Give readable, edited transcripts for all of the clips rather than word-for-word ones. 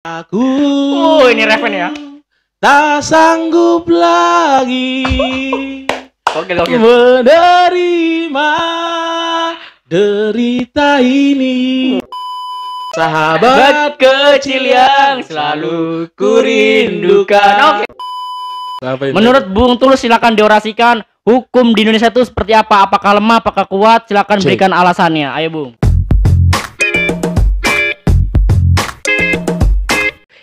Aku ini Raven ya. tak sanggup lagi Oke. menerima derita ini. Sahabat kecil yang selalu kurindukan. Oke. Menurut Bung Tulus, silakan diorasikan hukum di Indonesia itu seperti apa? Apakah lemah, apakah kuat? Silakan berikan alasannya. Ayo, Bung.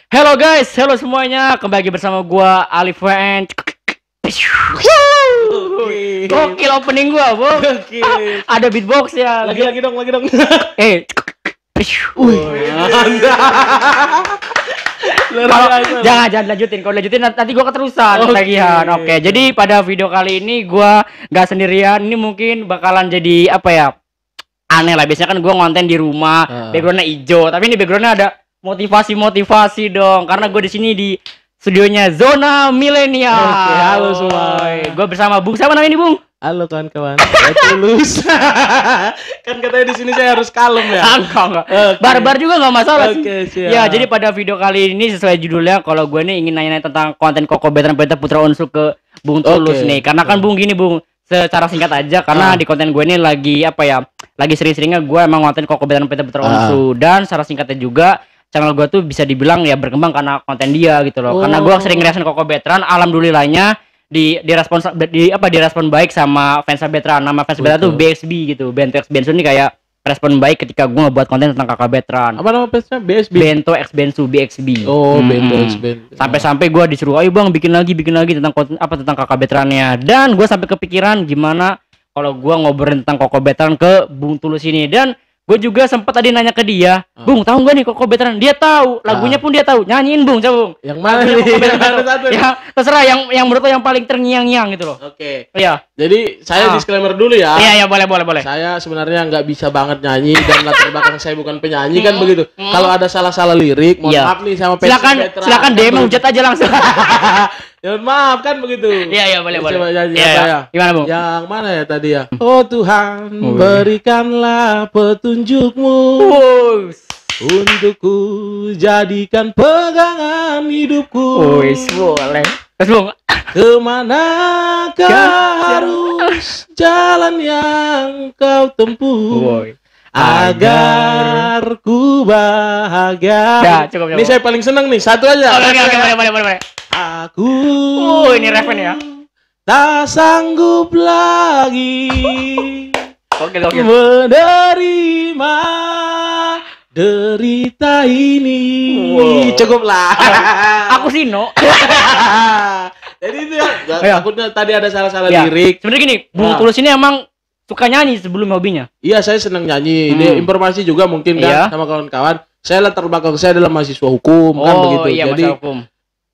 Halo guys, halo semuanya. Kembali lagi bersama gua Alif WN. Gokil opening gua, Bung. Ada beatbox ya. Lagi dong. Jangan lanjutin. Kalau lanjutin nanti gua keterusan tagihan. Oke. Jadi pada video kali ini gua nggak sendirian. Ini mungkin bakalan jadi apa ya? Aneh lah. Biasanya kan gua ngonten di rumah, backgroundnya hijau. Tapi ini backgroundnya ada motivasi dong. Karena gua di sini di studionya Zona Milenial. Oke, halo semua. Gua bersama Bung. Siapa namanya ini, Bung? Halo kawan-kawan. Tulus. Kan katanya di sini saya harus kalem ya. Enggak. Barbar juga nggak masalah sih. Siap. Ya, jadi pada video kali ini sesuai judulnya, kalau gue nih ingin nanya tentang konten Koko Veteran Putra Unsur ke Bung Tulus nih. Karena kan Bung gini, Bung, secara singkat aja, karena di konten gue ini lagi apa ya? Lagi sering-seringnya gue emang konten Koko Veteran Putra Unsur, dan secara singkatnya juga channel gue tuh bisa dibilang ya berkembang karena konten dia gitu loh. Karena gue sering reaction Koko Veteran, alhamdulillahnya direspon baik sama fans veteran. Nama fans veteran tuh BXB gitu. Bento X Bensu ini kayak respon baik ketika gue ngebuat konten tentang kakak veteran. Apa nama fansnya? BSB. Bento X Bensu BXB. Bento X Bensu. Sampai gue disuruh, ayo bang bikin lagi tentang konten tentang kakak veterannya. Dan gue sampai kepikiran gimana kalau gue ngobrolin tentang Koko Veteran ke Bung Tulus ini. Dan gue juga sempat tadi nanya ke dia, Bung, tahu nggak nih Koko Veteran? Dia tahu, lagunya pun dia tahu. Nyanyiin Bung, coba Bung. Yang mana nih? Ya, terserah yang menurut lo yang paling terngiang-ngiang gitu loh. Oke. Iya. Jadi saya disclaimer dulu ya. Iya, boleh. Saya sebenarnya nggak bisa banget nyanyi dan latar belakang saya bukan penyanyi kan begitu. Kalau ada salah-salah lirik, mohon maaf nih sama fans veteran. Silakan DM hujat aja langsung. Ya maaf kan begitu. Iya, boleh. Coba nyanyi apa ya? Gimana, Bung? Yang mana ya tadi ya? Oh Tuhan, berikanlah petunjukmu untukku, jadikan pegangan hidupku. Boleh. Terus, Bung, kemanakah harus jalan yang kau tempuh agar ku bahagia. Ya, cukup. Ini saya paling seneng nih, satu aja. Oke, boleh. Aku ini Raven ya. tak sanggup lagi Oke. menerima derita ini. Cukup lah. Aku Sino. Jadi itu ya, takutnya tadi ada salah-salah lirik. Sebenarnya gini, Bung Tulus ini emang suka nyanyi sebelum hobinya. Iya, saya senang nyanyi. Ini informasi juga mungkin kan sama kawan-kawan. Saya latar belakang saya adalah mahasiswa hukum kan begitu. Iya, jadi hukum.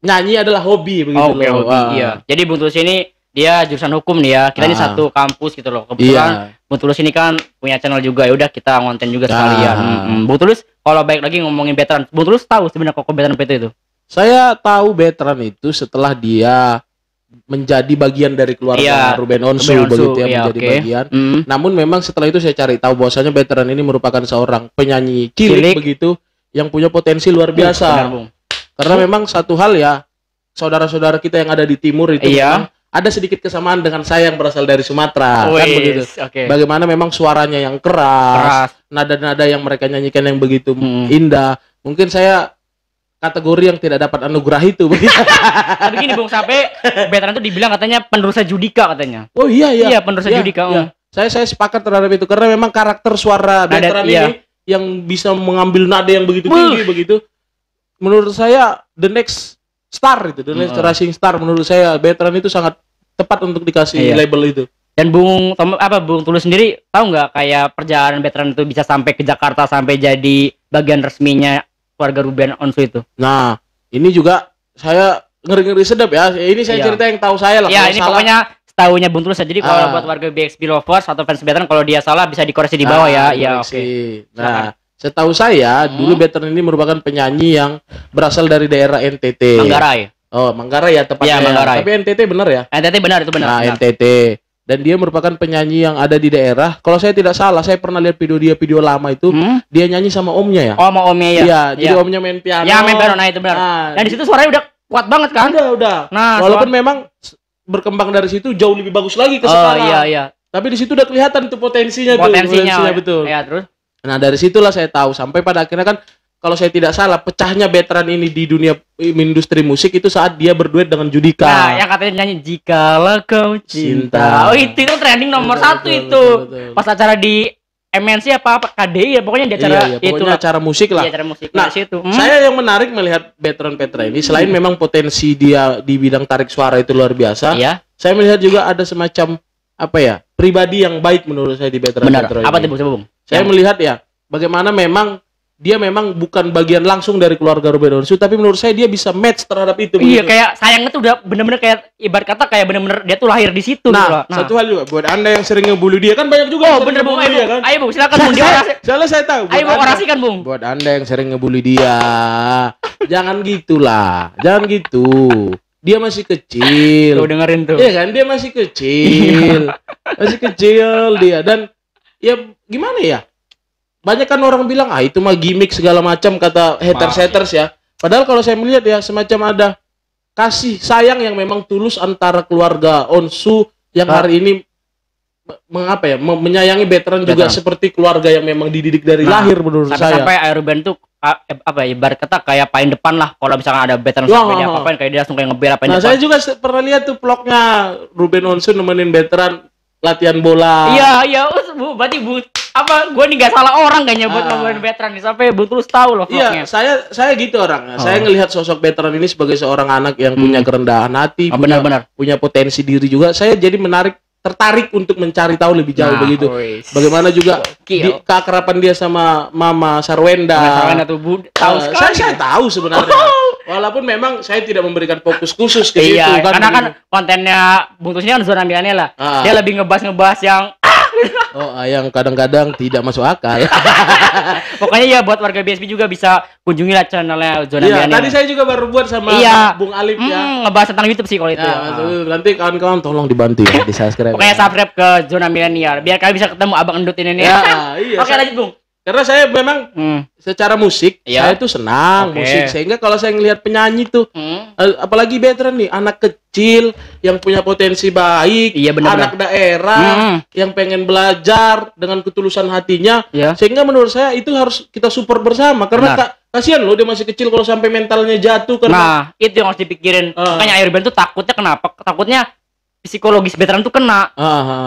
Nyanyi adalah hobi begitu loh. Hobi, iya. Jadi Bung Tulus ini dia jurusan hukum nih ya. Kita ini satu kampus gitu loh. Kebetulan Bung Tulus ini kan punya channel juga. Ya udah kita ngonten juga sekalian. Bung Tulus kalau baik lagi ngomongin veteran, Bung Tulus tahu sebenarnya Koko Veteran itu? Saya tahu veteran itu setelah dia menjadi bagian dari keluarga Ruben Onsu begitu ya, menjadi bagian. Namun memang setelah itu saya cari tahu bahwasanya veteran ini merupakan seorang penyanyi cilik begitu yang punya potensi luar biasa. Karena memang satu hal ya, saudara-saudara kita yang ada di timur itu memang ada sedikit kesamaan dengan saya yang berasal dari Sumatera kan begitu. Bagaimana memang suaranya yang keras, nada-nada yang mereka nyanyikan yang begitu indah. Mungkin saya kategori yang tidak dapat anugerah itu. Tapi gini Bung, sampai veteran itu dibilang katanya penerusnya Judika katanya. Oh iya. Iya, penerusnya Judika. Iya. Saya sepakat terhadap itu karena memang karakter suara veteran ini yang bisa mengambil nada yang begitu tinggi begitu. Menurut saya the next star itu, the next rising star. Menurut saya veteran itu sangat tepat untuk dikasih label itu. Dan Bung Tulus sendiri tahu nggak kayak perjalanan veteran itu bisa sampai ke Jakarta sampai jadi bagian resminya keluarga Ruben Onsu itu? Nah, ini juga saya ngeri-ngeri sedap ya. Ini saya cerita yang tahu saya lah. Ya, ini pokoknya setahunya Bung Tulus. Jadi kalau buat warga BXB lovers atau fans veteran, kalau dia salah bisa dikoreksi di bawah ya. Ya, oke. Nah, setahu saya dulu veteran ini merupakan penyanyi yang berasal dari daerah NTT. Manggarai. Oh, Manggarai ya tepatnya. Iya, Manggarai. Tapi NTT benar ya? NTT benar, itu benar. Nah, benar. NTT. dan dia merupakan penyanyi yang ada di daerah. Kalau saya tidak salah, saya pernah lihat video lama itu, dia nyanyi sama omnya ya. Oh, sama omnya ya. Iya, jadi omnya main piano. Ya, main piano, nah itu benar. Dan di situ suaranya udah kuat banget kan? Udah. Nah, walaupun memang berkembang dari situ jauh lebih bagus lagi ke sekarang. Iya. Tapi di situ udah kelihatan tuh potensinya betul. Ya, terus. Nah, dari situlah saya tahu sampai pada akhirnya kan kalau saya tidak salah pecahnya Veteran ini di dunia industri musik itu saat dia berduet dengan Judika. Nah, yang katanya nyanyi Jikalau Kau Cinta. Oh, itu trending nomor 1 itu. Betul. Pas acara di MNC apa KDI ya, pokoknya di acara itu acara musik lah. Iya, acara musik. Nah, saya yang menarik melihat Veteran ini selain memang potensi dia di bidang tarik suara itu luar biasa. Iya. Saya melihat juga ada semacam pribadi yang baik menurut saya di Veteran ini. Apa tuh, Bung? Saya melihat ya bagaimana memang dia memang bukan bagian langsung dari keluarga Ruben Onsu, tapi menurut saya dia bisa match terhadap itu. Iya, kayak sayangnya tuh udah bener-bener kayak ibarat kata kayak bener-bener dia tuh lahir di situ. Nah, satu hal juga buat Anda yang sering ngebully dia, kan banyak juga. Oh, bener Bung, ayo kan? Ayo Bung, silakan Bung. Soalnya saya tahu. Ayo Bung, orasikan Bung. Buat Anda yang sering ngebully dia, jangan gitulah, jangan gitu. Dia masih kecil. Tuh dengerin tuh. Iya kan, dia masih kecil. Masih kecil dia, dan ya gimana ya? Banyak kan orang bilang itu mah gimmick segala macam kata haters ya. Padahal kalau saya melihat ya semacam ada kasih sayang yang memang tulus antara keluarga Onsu yang hari ini menyayangi Veteran juga seperti keluarga yang memang dididik dari lahir menurut saya. Sampai Ruben tuh ibarat kata kayak paling depan lah kalau misalkan ada Veteran sampai dia apa-apain kayak dia langsung kayak ngebela paling depan. Saya juga pernah lihat tuh vlognya Ruben Onsu nemenin Veteran latihan bola. Iya, berarti gue nih gak salah orang kayaknya buat ngomongin Veteran nih, sampai terus tahu loh vlognya. Iya, saya gitu orang. Saya ngelihat sosok Veteran ini sebagai seorang anak yang punya kerendahan hati, punya potensi diri juga. Saya jadi tertarik untuk mencari tahu lebih jauh begitu. Bagaimana juga keakraban dia sama Mama Sarwenda. Sarwenda tuh tahu sekali. Saya tahu sebenarnya. Walaupun memang saya tidak memberikan fokus khusus ke situ kan. Karena kan kontennya Bung Tulus ini kan zona milenial lah. Dia lebih ngebahas yang yang kadang-kadang tidak masuk akal. Pokoknya ya buat warga BSB juga bisa kunjungi lah channelnya Zona Milenial. Tadi saya juga baru buat sama Bung Alif ya. Ngebahas tentang YouTube sih kalau itu. Nanti kawan-kawan tolong dibantu ya di subscribe. Pokoknya subscribe ke Zona Milenial biar kalian bisa ketemu Abang Endut ini nih. Iya. Oke, lanjut Bung. Karena saya memang secara musik saya tuh senang musik, sehingga kalau saya ngelihat penyanyi tuh apalagi Veteran nih, anak kecil yang punya potensi baik, anak daerah yang pengen belajar dengan ketulusan hatinya, sehingga menurut saya itu harus kita support bersama karena kasihan loh dia masih kecil kalau sampai mentalnya jatuh karena. Nah, itu yang harus dipikirin. Makanya Ruben tuh takutnya kenapa? Takutnya psikologis Veteran tuh kena.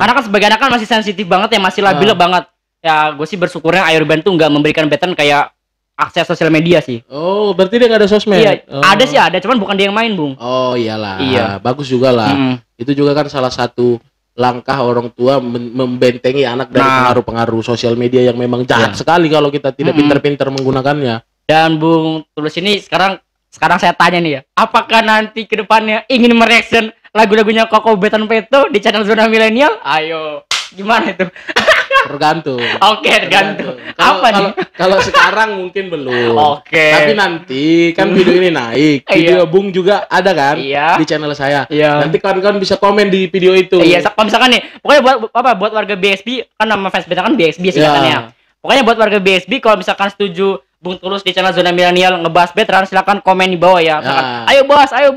Karena kan sebagai anak kan masih sensitif banget ya, masih labil banget. Ya, gue sih bersyukurnya Ruben tuh nggak memberikan Veteran kayak akses sosial media sih. Oh, berarti dia nggak ada sosmed? Iya, ada, cuman bukan dia yang main, Bung. Oh, iyalah. Iya. Bagus juga lah. Itu juga kan salah satu langkah orang tua membentengi anak dari pengaruh-pengaruh sosial media yang memang jahat sekali kalau kita tidak pintar-pintar menggunakannya. Dan Bung Tulus ini sekarang saya tanya nih ya, apakah nanti ke depannya ingin mereaction lagu-lagunya Koko Betan Peto di channel Zona Milenial? Ayo, gimana itu? Tergantung. Oke, tergantung. Apa nih? Kalau sekarang mungkin belum. Oke. Tapi nanti kan video ini naik, video Bung juga ada kan di channel saya. Nanti kawan-kawan bisa komen di video itu. Iya, kalau misalkan nih, pokoknya buat warga BSB kan nama fans beta kan BSB sih katanya. Pokoknya buat warga BSB kalau misalkan setuju Bung Tulus di channel Zona Milenial ngebahas Veteran, silakan komen di bawah ya. Misalkan, ayo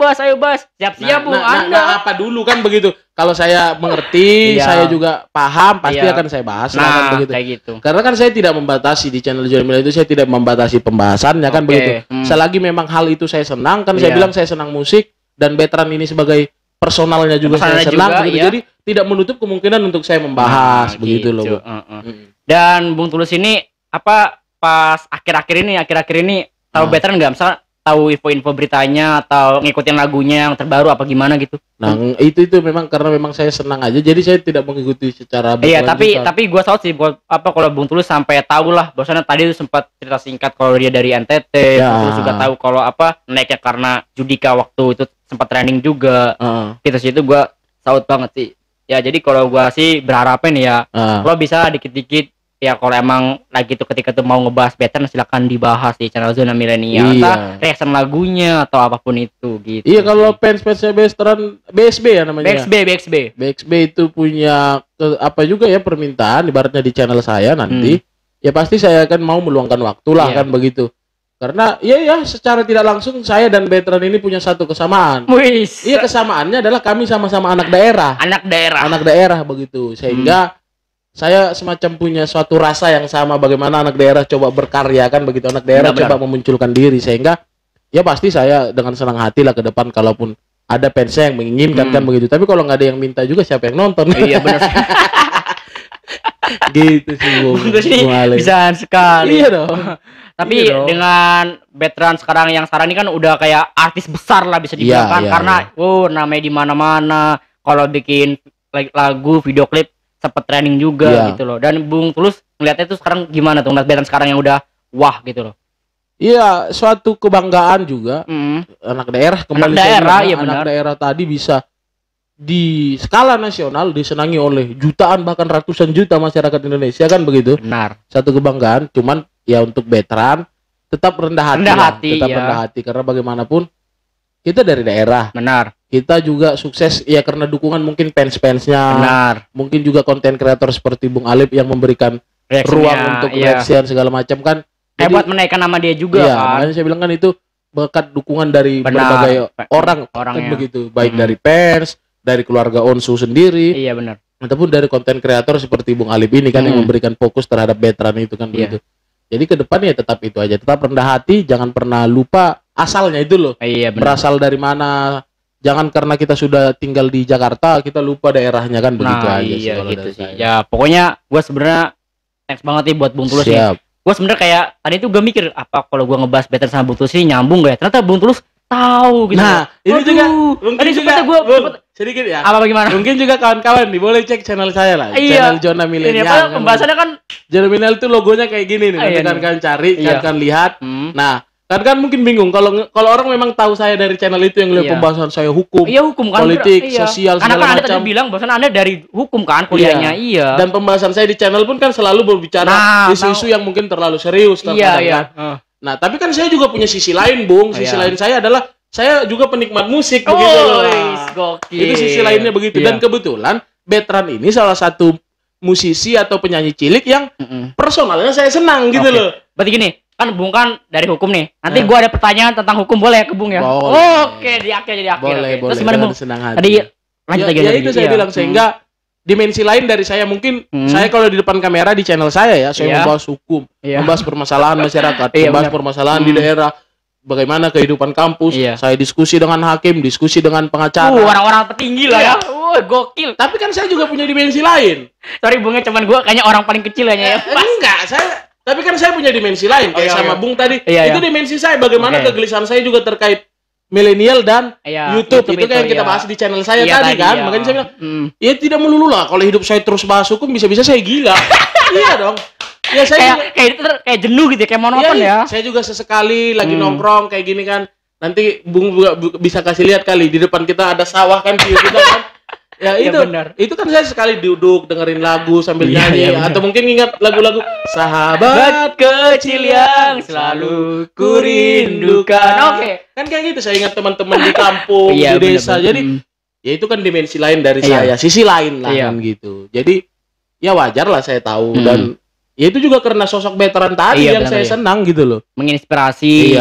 bahas. Siap-siap Bung. Anda apa dulu kan begitu. Kalau saya mengerti, saya juga paham, pasti akan saya bahas kan begitu. Kayak gitu. Karena kan saya tidak membatasi di channel Zona Milenial itu, saya tidak membatasi pembahasannya kan begitu. Selagi memang hal itu saya senang, kan saya bilang saya senang musik dan Veteran ini sebagai personalnya juga saya senang begitu. Jadi tidak menutup kemungkinan untuk saya membahas begitu loh. Dan Bung Tulus ini pas akhir-akhir ini tahu Veteran nggak, misal tahu info-info beritanya atau ngikutin lagunya yang terbaru apa gimana gitu? Nah itu memang karena memang saya senang aja, jadi saya tidak mengikuti secara berkelanjutan. Tapi gue salut sih kalau Bung Tulus sampai tahu lah, bahwasanya tadi itu sempat cerita singkat kalau dia dari NTT, terus juga tahu kalau naiknya karena Judika waktu itu sempat trending juga. Situ gue salut banget sih. Ya jadi kalau gue sih berharapin ya lo bisa dikit-dikit ya kalau emang lagi tuh ketika tuh mau ngebahas veteran silakan dibahas di channel Zona Milenial. Entah reaction lagunya atau apapun itu gitu. Iya, kalau fans-fansnya veteran BSB ya namanya. BXB itu punya apa juga ya permintaan ibaratnya di channel saya nanti. Ya pasti saya akan mau meluangkan waktu lah kan begitu. Karena ya secara tidak langsung saya dan veteran ini punya satu kesamaan. Iya, kesamaannya adalah kami sama-sama anak daerah. Anak daerah begitu. Sehingga saya semacam punya suatu rasa yang sama bagaimana anak daerah coba berkarya kan begitu. Anak daerah coba memunculkan diri, sehingga ya pasti saya dengan senang hati lah ke depan kalaupun ada fansnya yang menginginkan kan begitu. Tapi kalau nggak ada yang minta juga siapa yang nonton? Iya benar. Gitu sih Bung. Bisa sekali. Iya dong. Tapi dengan veteran yang sekarang ini kan udah kayak artis besar lah bisa dibilang kan, karena namanya di mana-mana. Kalau bikin lagu, video klip sempet trending juga gitu loh. Dan Bung Tulus ngeliatnya tuh sekarang gimana tuh veteran sekarang yang udah wah gitu loh. Iya, suatu kebanggaan juga. Anak daerah kembali anak daerah tadi bisa di skala nasional disenangi oleh jutaan bahkan ratusan juta masyarakat Indonesia kan begitu. Benar. Satu kebanggaan, cuman ya untuk veteran tetap rendah hati, rendah hati karena bagaimanapun kita dari daerah. Benar. Kita juga sukses ya karena dukungan mungkin fans-fansnya. Benar. Mungkin juga konten kreator seperti Bung Alip yang memberikan ruang untuk reaction segala macam kan. Buat menaikkan nama dia juga kan. Makanya saya bilang kan itu berkat dukungan dari berbagai orang kan begitu, baik dari fans, dari keluarga Onsu sendiri. Iya benar. Ataupun dari konten kreator seperti Bung Alip ini kan yang memberikan fokus terhadap veteran itu kan begitu. Jadi ke depannya tetap itu aja, tetap rendah hati, jangan pernah lupa asalnya itu loh. Iya, berasal dari mana. Jangan karena kita sudah tinggal di Jakarta kita lupa daerahnya kan begitu aja. Iya gitu sih. Ya pokoknya gue sebenarnya thanks banget nih buat Bung Tulus nih. Gue sebenarnya kayak tadi tuh gue mikir apa kalau gue ngebahas veteran sama Bung Tulus ini nyambung gak ya? Ternyata Bung Tulus tahu gitu. Nah, ini juga mungkin juga gue sedikit ya. Apa bagaimana? Mungkin juga kawan-kawan nih boleh cek channel saya lah. Channel Zona Milenial. Ini pembahasannya kan Zona Milenial itu logonya kayak gini nih. Nanti kan cari, kan lihat. Nah, kan mungkin bingung kalau orang memang tahu saya dari channel itu yang lihat pembahasan saya hukum. Hukum kan, politik, sosial segala macam. Karena Anda tadi bilang bahwasannya Anda dari hukum kan kuliahnya. Dan pembahasan saya di channel pun kan selalu berbicara isu-isu yang mungkin terlalu serius terkadang kan. Nah, tapi kan saya juga punya sisi lain, Bung. Sisi lain saya adalah saya juga penikmat musik begitu loh. Itu sisi lainnya begitu. Dan kebetulan veteran ini salah satu musisi atau penyanyi cilik yang personalnya saya senang gitu loh. Berarti gini, kan Bung kan dari hukum nih. Nanti gua ada pertanyaan tentang hukum, boleh ya ke Bung ya? Oke, di akhir. Boleh. Terus gimana Bung? Tadi lanjut lagi. Ya itu saya bilang sehingga dimensi lain dari saya mungkin saya kalau di depan kamera di channel saya ya saya membahas hukum, membahas permasalahan masyarakat, membahas permasalahan di daerah, bagaimana kehidupan kampus, saya diskusi dengan hakim, diskusi dengan pengacara. Orang-orang petinggi lah ya. Gokil. Tapi kan saya juga punya dimensi lain. Sorry Bungnya, cuman gua kayaknya orang paling kecil aja ya. Enggak, tapi kan saya punya dimensi lain kayak sama Bung tadi. Itu dimensi saya bagaimana kegelisahan saya juga terkait milenial dan YouTube itu kan yang kita bahas di channel saya tadi kan. Makanya saya bilang, ya tidak melulu lah kalau hidup saya terus bahas hukum bisa-bisa saya gila. Iya dong. Ya saya kayak jenuh gitu ya, kayak monoton ya. Saya juga sesekali lagi nongkrong kayak gini kan. Nanti Bung juga bisa kasih lihat kali di depan kita ada sawah kan view kita kan. Ya itu benar. Itu kan saya sekali duduk dengerin lagu sambil nyanyi atau mungkin ingat lagu-lagu sahabat kecil yang selalu kurindukan. Kan kayak gitu saya ingat teman-teman di kampung, di desa. Jadi ya itu kan dimensi lain dari saya, sisi lain lah kan gitu. Jadi ya wajar lah saya tahu dan ya itu juga karena sosok veteran tadi yang saya senang gitu loh. Menginspirasi.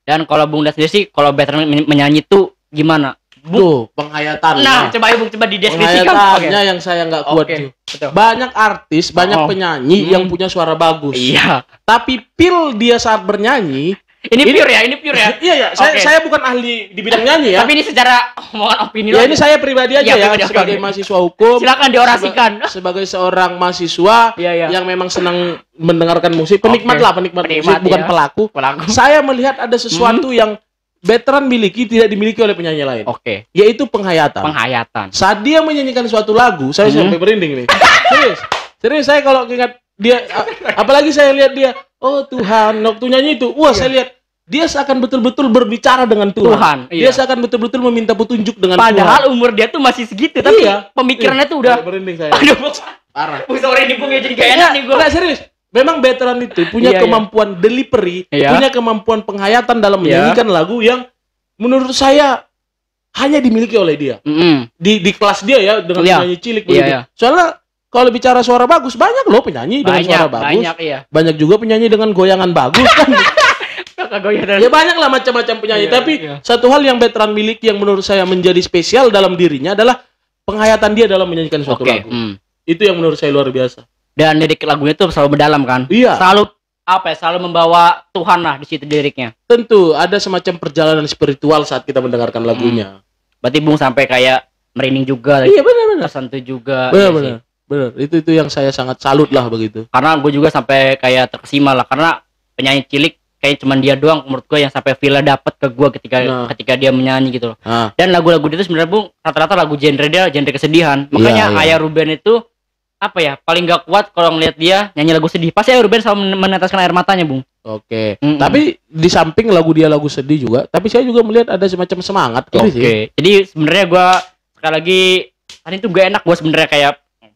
Dan kalau Bung Das sendiri sih kalau veteran menyanyi tuh gimana? Tuh, penghayatan. Nah, coba dideskripsikan. Penghayatnya yang saya nggak kuat tuh. Banyak artis, banyak penyanyi yang punya suara bagus. Iya. Tapi feel dia saat bernyanyi, ini pure ya. Iya. Saya bukan ahli di bidang nyanyi ya. Tapi ini secara mohon opini ya. Ini saya pribadi aja ya sebagai mahasiswa hukum. Silakan diorasikan. Sebagai seorang mahasiswa yang memang senang mendengarkan musik, penikmat musik, bukan pelaku. Saya melihat ada sesuatu yang veteran miliki tidak dimiliki oleh penyanyi lain. Yaitu penghayatan. Saat dia menyanyikan suatu lagu, saya sampai merinding nih. Serius saya kalau ingat dia, apalagi saya lihat dia, oh Tuhan, waktu nyanyi itu, saya lihat dia seakan betul-betul berbicara dengan Tuhan. Dia seakan betul-betul meminta petunjuk dengan Tuhan. Padahal umur dia tuh masih segitu, tapi pemikirannya tuh udah merinding saya. Parah. Sorry nih Bung ya, jadi gak enak nih gue. Enggak serius. Memang veteran itu punya kemampuan delivery, punya kemampuan penghayatan dalam menyanyikan lagu yang menurut saya hanya dimiliki oleh dia. Di kelas dia ya, dengan penyanyi cilik begitu. Soalnya kalau bicara suara bagus, banyak loh penyanyi dengan suara bagus. Banyak juga penyanyi dengan goyangan bagus kan. Ya banyak lah macam-macam penyanyi. Tapi satu hal yang veteran miliki yang menurut saya menjadi spesial dalam dirinya adalah penghayatan dia dalam menyanyikan suatu lagu. Itu yang menurut saya luar biasa. Dan lirik lagunya itu selalu mendalam kan? Iya. Selalu membawa Tuhan lah di situ liriknya. Tentu ada semacam perjalanan spiritual saat kita mendengarkan lagunya. Berarti Bung sampai kayak merinding juga. Iya benar-benar. Tersentuh juga. Benar-benar. Benar. Itu yang saya sangat salut lah begitu. Karena gue juga sampai kayak terkesima lah, karena penyanyi cilik kayak cuman dia doang menurut gue yang sampai feel dapet ke gue ketika dia menyanyi gitu loh. Dan lagu-lagu dia itu sebenarnya Bung rata-rata lagu genre kesedihan. Makanya Ayah Ruben itu paling gak kuat kalau ngelihat dia nyanyi lagu sedih. Pasti Ayah Ruben selalu meneteskan air matanya Bung. Oke. Tapi di samping lagu dia lagu sedih juga, tapi saya juga melihat ada semacam semangat gitu sih. Jadi sebenarnya gue sekali lagi tadi itu gak enak gue sebenarnya kayak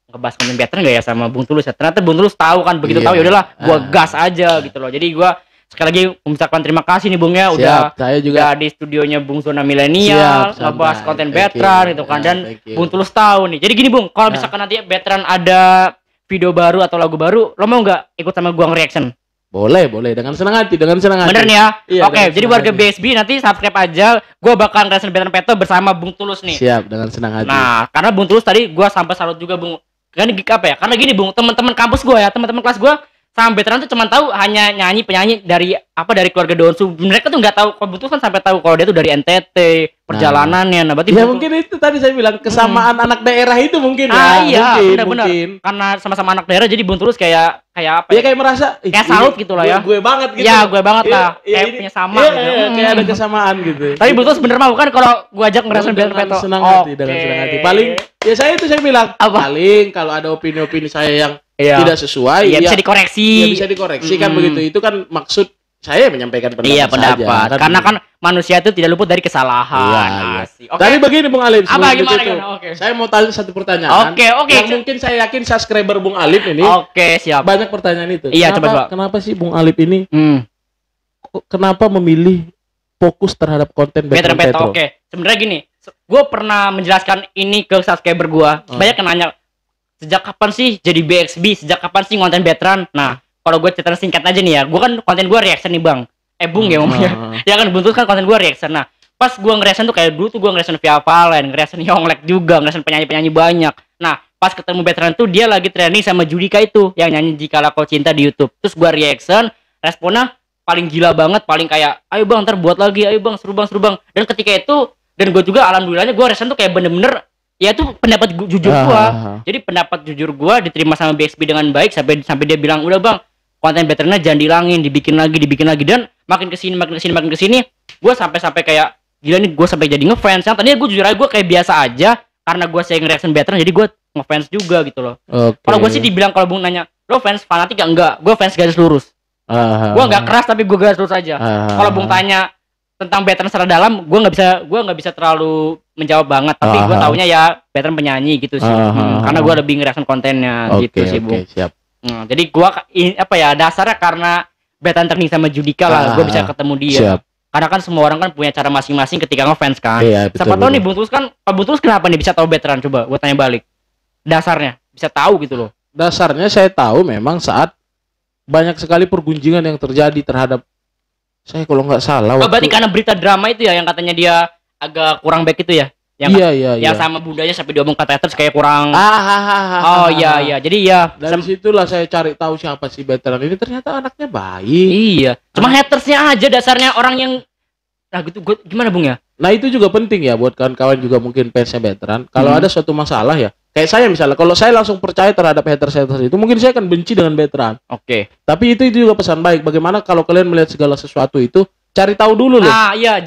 ngebahas konten veteran gak ya sama Bung Tulus ya. Ternyata Bung Tulus tahu kan, begitu tahu ya udahlah gue gas aja gitu loh. Jadi gue sekali lagi mengucapkan terima kasih nih Bung ya, udah di studionya Bung Zona Milenial ngebahas konten veteran gitu kan, dan Bung Tulus tahu nih. Jadi gini Bung, kalau misalkan nanti veteran ada video baru atau lagu baru, lo mau nggak ikut sama gua nge-reaction? Boleh dengan senang hati, Bener nih ya? Iya, oke, jadi warga BSB nanti subscribe aja, gua bakal reaction veteran Peto bersama Bung Tulus nih. Siap, dengan senang hati. Nah, karena Bung Tulus tadi gua sampai salut juga Bung. Karena karena gini Bung, teman-teman kampus gua ya, teman-teman kelas gua sama veteran tuh cuma tahu hanya penyanyi dari keluarga Donsu. Mereka tuh nggak tahu, kalau Bung Tulus kan sampai tahu kalau dia tuh dari NTT perjalanannya. Nah, berarti mungkin itu tadi saya bilang kesamaan anak daerah itu mungkin ya. Iya, benar. Karena sama-sama anak daerah jadi Bung Tulus kayak apa? Ya kayak merasa kayak salut gitu lah ya. Gue banget gitu. Iya, gue banget lah. Kayak punya sama gitu. Kayak ada kesamaan gitu. Tapi Bung Tulus bener mau kan kalau gue ajak ngerasain veteran Peto. Senang hati, dengan senang hati. Paling ya saya bilang paling kalau ada opini-opini saya yang tidak sesuai bisa dikoreksi kan begitu. Itu kan maksud saya menyampaikan pendapat saja, karena kan manusia itu tidak luput dari kesalahan. Tapi begini Bung Alif, gimana? Saya mau tanya satu pertanyaan. Yang mungkin saya yakin subscriber Bung Alif ini siap banyak pertanyaan itu. Kenapa sih Bung Alif ini kenapa memilih fokus terhadap konten veteran Petro? Sebenarnya gini, gue pernah menjelaskan ini ke subscriber gue. Banyak yang nanya, sejak kapan sih jadi BXB? Sejak kapan sih konten veteran? Nah, kalau gue cerita singkat aja nih ya, gue kan konten gue reaction nih Bang. Bung ya ngomongnya. Ya kan Bung Tulus kan konten gue reaction. Nah, pas gue nge-reaction tuh kayak dulu tuh gue nge-reaction Via Valen, nge-reaction Yonglek juga, nge-reaction penyanyi-penyanyi banyak. Nah, pas ketemu veteran tuh dia lagi trending sama Judika itu yang nyanyi Jikalau Kau Cinta di YouTube. Terus gue reaction, responnya paling gila banget, paling kayak ayo Bang ntar buat lagi, ayo Bang seru bang. Dan ketika itu, dan gue juga alhamdulillahnya gue reaction tuh kayak bener-bener ya itu pendapat jujur gue. Jadi pendapat jujur gue diterima sama BXB dengan baik sampai dia bilang udah Bang konten veterannya jangan dihilangin, dibikin lagi, dan makin kesini gue sampai kayak gila nih, gue sampai jadi ngefans. Yang tadinya gue jujur aja gue kayak biasa aja karena gue sayang reaction veteran, jadi gue ngefans juga gitu loh. Kalau gue sih dibilang, kalau Bung nanya lo fans fanatik ya enggak, gue fans garis lurus. Gue nggak keras tapi gue garis lurus aja. Kalau Bung tanya tentang veteran secara dalam, gue nggak bisa terlalu menjawab banget, tapi gue taunya ya veteran penyanyi gitu sih. Karena gue lebih ngereaction kontennya gitu sih Bung. Siap. Jadi gue dasarnya karena veteran training sama Judika lah, gue bisa ketemu dia. Siap. Karena kan semua orang kan punya cara masing-masing ketika ngefans kan. Iya, siapa tahu nih Bung Tulus kan, Pak Bung Tulus kenapa nih bisa tahu veteran? Coba gue tanya balik. Dasarnya bisa tahu gitu loh. Dasarnya saya tahu memang saat banyak sekali pergunjingan yang terjadi terhadap saya kalau nggak salah. Berarti karena berita drama itu ya yang katanya dia agak kurang baik itu ya? Yang sama bundanya sampai diomong kata haters kayak kurang. Iya. Jadi ya dari situlah saya cari tahu siapa sih veteran ini, ternyata anaknya baik. Iya. Cuma hatersnya aja dasarnya orang yang gitu. Gimana Bung ya? Nah itu juga penting ya buat kawan-kawan juga mungkin fansnya veteran. Kalau ada suatu masalah ya, kayak saya misalnya, kalau saya langsung percaya terhadap haters itu, mungkin saya akan benci dengan veteran. Tapi itu juga pesan baik. Bagaimana kalau kalian melihat segala sesuatu itu, cari tahu dulu loh. Iya,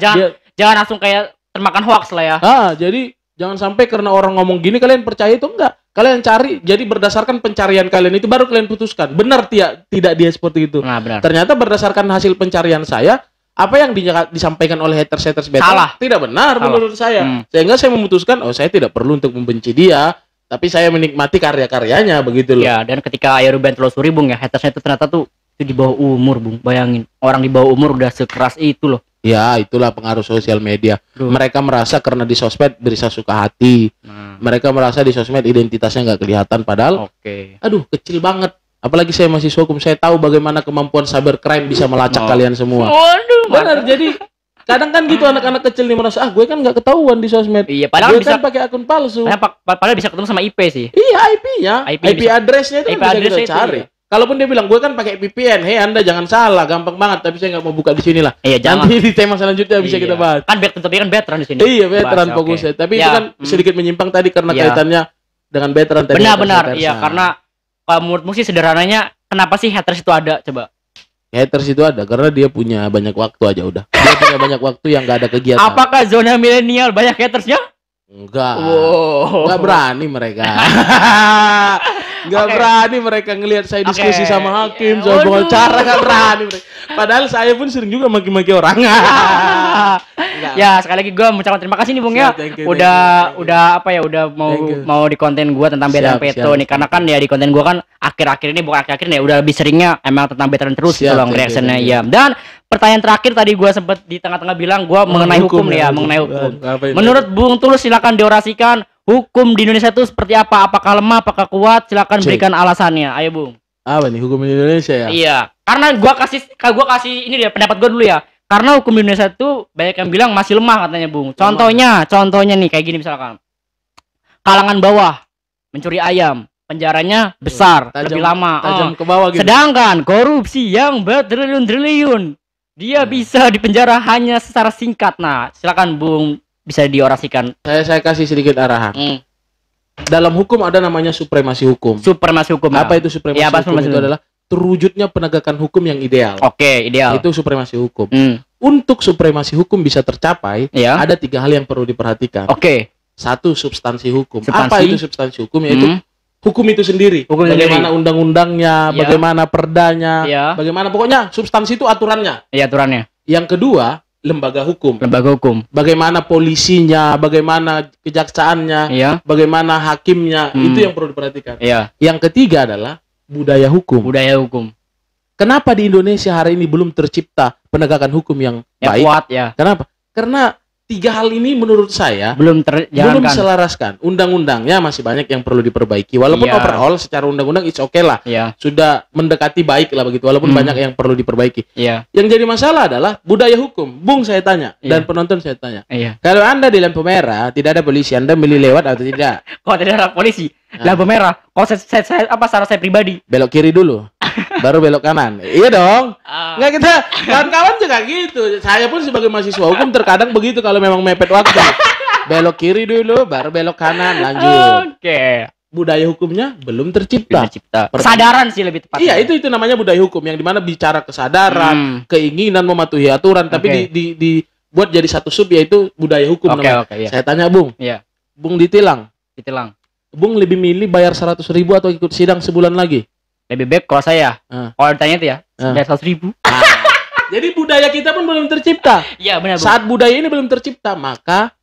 jangan langsung kayak termakan hoax lah ya. Jadi jangan sampai karena orang ngomong gini kalian percaya itu, enggak. Kalian cari, jadi berdasarkan pencarian kalian itu baru kalian putuskan. Benar tidak dia seperti itu. Nah, benar. Ternyata berdasarkan hasil pencarian saya, apa yang disampaikan oleh haters veteran salah. Tidak benar menurut saya. Sehingga saya memutuskan, saya tidak perlu untuk membenci dia. tapi saya menikmati karya-karyanya begitu loh. Ya, dan ketika Aya Ruben telusuri Bung ya, hatersnya itu ternyata tuh itu di bawah umur Bung. Bayangin, orang di bawah umur udah sekeras itu loh. Ya, itulah pengaruh sosial media. Mereka merasa karena di sosmed bisa suka hati. Mereka merasa di sosmed identitasnya nggak kelihatan, padahal aduh kecil banget. Apalagi saya mahasiswa hukum, saya tahu bagaimana kemampuan cybercrime bisa melacak kalian semua. Waduh, benar. Jadi kadang kan gitu anak-anak kecil nih merasa gue kan nggak ketahuan di sosmed. Iya, padahal gue kan pakai akun palsu. Padahal bisa ketemu sama IP sih. Iya, IP-nya. IP address-nya itu IP bisa kita cari. Iya. Kalaupun dia bilang gue kan pakai VPN, Anda jangan salah, gampang banget, tapi saya nggak mau buka di sini lah. Iya, nanti di tema selanjutnya bisa kita bahas. Kan veteran di sini. Iya, veteran fokusnya. Tapi itu kan sedikit menyimpang tadi karena kaitannya dengan veteran tadi. Benar. Iya, karena kalau menurutmu sih sederhananya kenapa sih haters itu ada coba? Haters itu ada karena dia punya banyak waktu aja udah. Dia punya banyak waktu yang nggak ada kegiatan. Apakah zona milenial banyak hatersnya? Enggak. Enggak berani mereka. Enggak berani mereka ngelihat saya diskusi sama hakim, soal pengacara, enggak berani mereka. Padahal saya pun sering juga maki-maki orang. Ya, sekali lagi gue mengucapkan terima kasih nih Bung ya. Udah apa ya, udah mau di konten gue tentang veteran Peto nih, karena kan ya di konten gue kan akhir-akhir ini bukan akhir-akhir nih, udah lebih seringnya emang tentang veteran terus gitu loh reactionnya ya. Dan pertanyaan terakhir tadi gue sempet di tengah-tengah bilang gue mengenai hukum nih ya, mengenai hukum. Menurut Bung Tulus silakan diorasikan hukum di Indonesia itu seperti apa? Apakah lemah, apakah kuat? Silakan berikan alasannya. Ayo Bung. Apa nih hukum di Indonesia ya? Iya, karena gua kasih ini dia pendapat gue dulu ya. Karena hukum di Indonesia itu banyak yang bilang masih lemah katanya Bung. Contohnya nih kayak gini misalkan. Kalangan bawah mencuri ayam, penjaranya besar, lebih lama. Tajam ke bawah gitu. Sedangkan korupsi yang bertriliun-triliun dia bisa dipenjara hanya secara singkat. Nah, silakan Bung bisa diorasikan. Saya kasih sedikit arahan. Dalam hukum ada namanya supremasi hukum. Apa itu supremasi hukum? Itu adalah terwujudnya penegakan hukum yang ideal. Ideal. Itu supremasi hukum. Untuk supremasi hukum bisa tercapai, ada 3 hal yang perlu diperhatikan. Satu, substansi hukum. Apa itu substansi hukum? Yaitu hukum itu sendiri. Bagaimana undang-undangnya, bagaimana perdanya, bagaimana pokoknya substansi itu aturannya. Iya, aturannya. Yang kedua, lembaga hukum. Bagaimana polisinya, bagaimana kejaksaannya, bagaimana hakimnya, itu yang perlu diperhatikan. Yang ketiga adalah budaya hukum. Kenapa di Indonesia hari ini belum tercipta penegakan hukum yang baik? Kuat ya. Kenapa? Karena 3 hal ini menurut saya belum selaraskan. Undang-undangnya masih banyak yang perlu diperbaiki. Walaupun overall secara undang-undang it's okay lah. Sudah mendekati baik lah begitu. Walaupun banyak yang perlu diperbaiki. Yang jadi masalah adalah budaya hukum. Bung saya tanya dan penonton saya tanya. Kalau Anda di lampu merah tidak ada polisi, Anda milih lewat atau tidak? Kalau tidak ada polisi, lampu merah. Kalau saran saya pribadi, belok kiri dulu. Baru belok kanan. Iya dong. Enggak, kita kawan-kawan juga gitu. Saya pun sebagai mahasiswa hukum terkadang begitu kalau memang mepet waktu. Belok kiri dulu, baru belok kanan, lanjut. Budaya hukumnya belum tercipta. Kesadaran sih lebih tepat. Iya, itu namanya budaya hukum yang dimana bicara kesadaran, keinginan mematuhi aturan, tapi dibuat jadi satu sub yaitu budaya hukum. Saya tanya Bung. Bung ditilang. Bung lebih milih bayar 100.000 atau ikut sidang sebulan lagi? Lebih baik kalau saya, kalau ditanya itu ya, bayar 100.000. Jadi budaya kita pun belum tercipta. Iya benar. Saat budaya ini belum tercipta, maka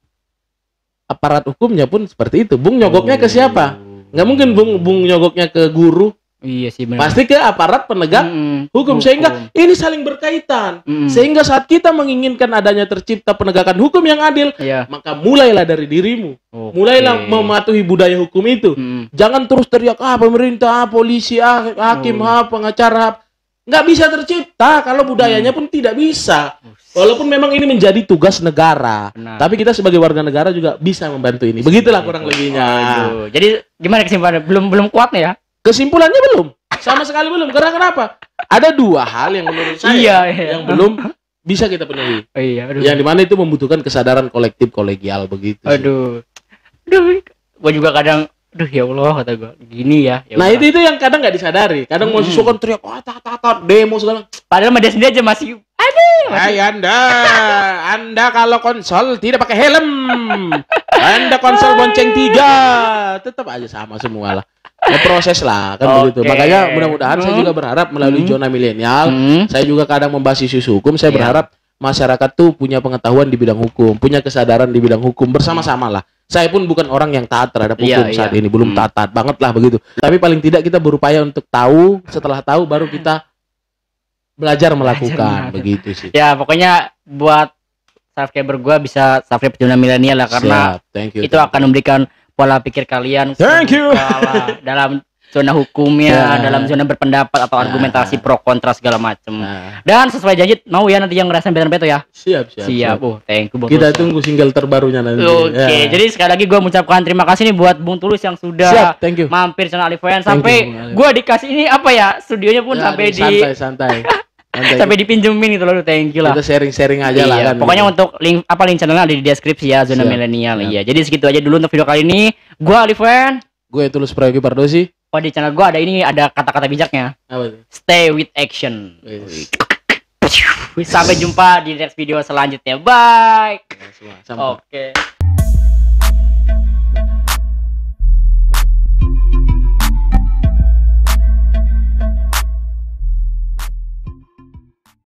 aparat hukumnya pun seperti itu. Bung nyogoknya ke siapa? Nggak mungkin Bung nyogoknya ke guru. Iya sih benar. Pasti ke aparat penegak hukum. Sehingga ini saling berkaitan. Sehingga saat kita menginginkan adanya tercipta penegakan hukum yang adil, maka mulailah dari dirimu. Mulailah mematuhi budaya hukum itu. Jangan terus teriak pemerintah, polisi, hakim, pengacara. Nggak bisa tercipta kalau budayanya pun tidak bisa. Walaupun memang ini menjadi tugas negara, tapi kita sebagai warga negara juga bisa membantu ini. Begitulah kurang lebihnya. Jadi gimana kesimpulannya? Belum kuat nih ya? Kesimpulannya belum, sama sekali belum. Karena kenapa? Ada 2 hal yang menurut saya yang belum bisa kita penuhi. Yang dimana itu membutuhkan kesadaran kolektif kolegial begitu. Gue juga kadang, ya Allah kata gue, gini ya. Nah itu yang kadang nggak disadari. Kadang mahasiswa kan teriak, demo segala. Padahal dia sendiri aja masih. Hai Anda kalau konsol tidak pakai helm, Anda konsol bonceng 3, tetap aja sama semua lah. Proses lah kan begitu. Makanya mudah-mudahan saya juga berharap melalui zona milenial, saya juga kadang membahas isu hukum, saya berharap masyarakat tuh punya pengetahuan di bidang hukum, punya kesadaran di bidang hukum bersama-sama lah. Saya pun bukan orang yang taat terhadap hukum saat ini, belum taat banget lah begitu. Tapi paling tidak kita berupaya untuk tahu, setelah tahu baru kita belajar melakukan, begitu sih. Ya pokoknya buat subscriber gua bisa subscribe Zona Milenial lah, karena itu akan memberikan pola pikir kalian dalam zona hukumnya, dalam zona berpendapat atau argumentasi pro kontra segala macam. Dan sesuai janji mau ya nanti yang ngerasain Veteran Beto ya. Siap. Oh, thank you Bung. Kita tunggu single terbarunya nanti. Oke, jadi sekali lagi gue mengucapkan terima kasih nih buat Bung Tulus yang sudah mampir channel Alifoyan sampai gue dikasih ini apa ya, studionya pun sampai di santai. sampai dipinjemin gitu loh, thank you lah. Kita sharing aja lah kan. Pokoknya untuk link channelnya ada di deskripsi ya, Zona Milenial. Iya. Jadi segitu aja dulu untuk video kali ini. Gue Alifoyan. Gue Tulus Prayogi Pardosi. Oh, di channel gue ada kata-kata bijaknya. Apa itu? Stay with action. Sampai jumpa di next video selanjutnya. Bye. Oke.